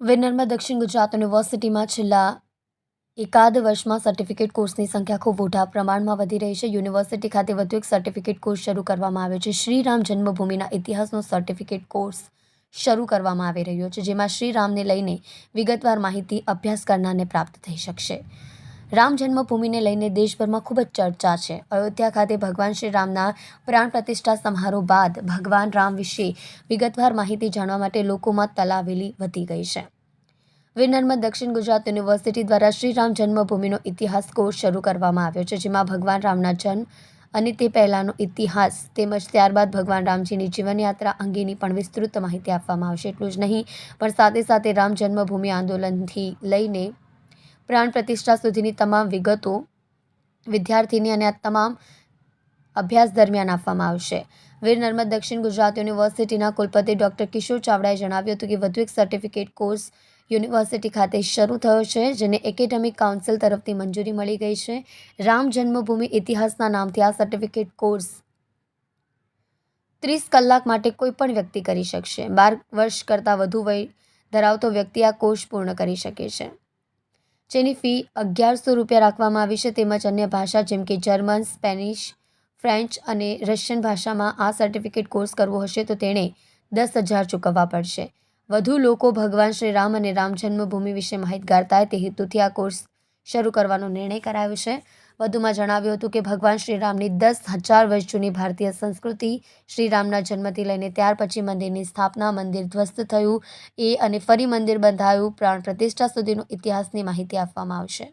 વિનરમાં દક્ષિણ ગુજરાત યુનિવર્સિટીમાં છેલ્લા એકાદ વર્ષમાં સર્ટિફિકેટ કોર્સની સંખ્યા ખૂબ મોટા પ્રમાણમાં વધી રહી છે। યુનિવર્સિટી ખાતે વધુ એક સર્ટિફિકેટ કોર્સ શરૂ કરવામાં આવ્યો છે। શ્રીરામ જન્મભૂમિના ઇતિહાસનો સર્ટિફિકેટ કોર્સ શરૂ કરવામાં આવી રહ્યો છે, જેમાં શ્રીરામને લઈને વિગતવાર માહિતી અભ્યાસ કરનારને પ્રાપ્ત થઈ શકશે। રામ જન્મભૂમિને લઈને દેશભરમાં ખૂબ જ ચર્ચા છે। અયોધ્યા ખાતે ભગવાન શ્રી રામના પ્રાણ પ્રતિષ્ઠા સમારોહ બાદ ભગવાન રામ વિશે વિગતવાર માહિતી જાણવા માટે લોકોમાં તલાવેલી વધી ગઈ છે। વિનરમાં દક્ષિણ ગુજરાત યુનિવર્સિટી દ્વારા શ્રીરામ જન્મભૂમિનો ઇતિહાસ કોર્સ શરૂ કરવામાં આવ્યો છે, જેમાં ભગવાન રામના જન્મ અને તે પહેલાંનો ઇતિહાસ તેમજ ત્યારબાદ ભગવાન રામજીની જીવનયાત્રા અંગેની પણ વિસ્તૃત માહિતી આપવામાં આવશે। એટલું જ નહીં, પણ સાથે સાથે રામ જન્મભૂમિ આંદોલનથી લઈને પ્રાણ પ્રતિષ્ઠા સુધીની તમામ વિગતો વિદ્યાર્થીની અને આ તમામ અભ્યાસ દરમિયાન આપવામાં આવશે। વીર નર્મદ દક્ષિણ ગુજરાત યુનિવર્સિટીના કુલપતિ ડૉક્ટર કિશોર ચાવડાએ જણાવ્યું હતું કે વધુ એક સર્ટિફિકેટ કોર્સ યુનિવર્સિટી ખાતે શરૂ થયો છે, જેને એકેડેમિક કાઉન્સિલ તરફથી મંજૂરી મળી ગઈ છે। રામ જન્મભૂમિ ઇતિહાસના નામથી આ સર્ટિફિકેટ કોર્સ 30 કલાક માટે કોઈ પણ વ્યક્તિ કરી શકશે। 12 વર્ષ કરતાં વધુ વય ધરાવતો વ્યક્તિ આ કોર્સ પૂર્ણ કરી શકે છે, જેની ફી 1100 રૂપિયા રાખવામાં આવી છે। તેમજ અન્ય ભાષા જેમ કે જર્મન, સ્પેનિશ, ફ્રેન્ચ અને રશિયન ભાષામાં આ સર્ટિફિકેટ કોર્સ કરવો હશે તો તેણે 10,000 ચૂકવવા પડશે। વધુ લોકો ભગવાન શ્રી રામ અને રામ જન્મભૂમિ વિશે માહિતગાર થાય તે હેતુથી આ કોર્સ શરૂ કરવાનો નિર્ણય કરાયો છે। વધુમાં જણાવ્યું હતું કે ભગવાન શ્રી રામની 10,000 વર્ષ જૂની ભારતીય સંસ્કૃતિ, શ્રી રામના જન્મથી લઈને ત્યાર પછી મંદિરની સ્થાપના, મંદિર ધ્વસ્ત થયું એ અને ફરી મંદિર બંધાયું, પ્રાણ પ્રતિષ્ઠા સુધીનો ઇતિહાસની માહિતી આપવામાં આવશે।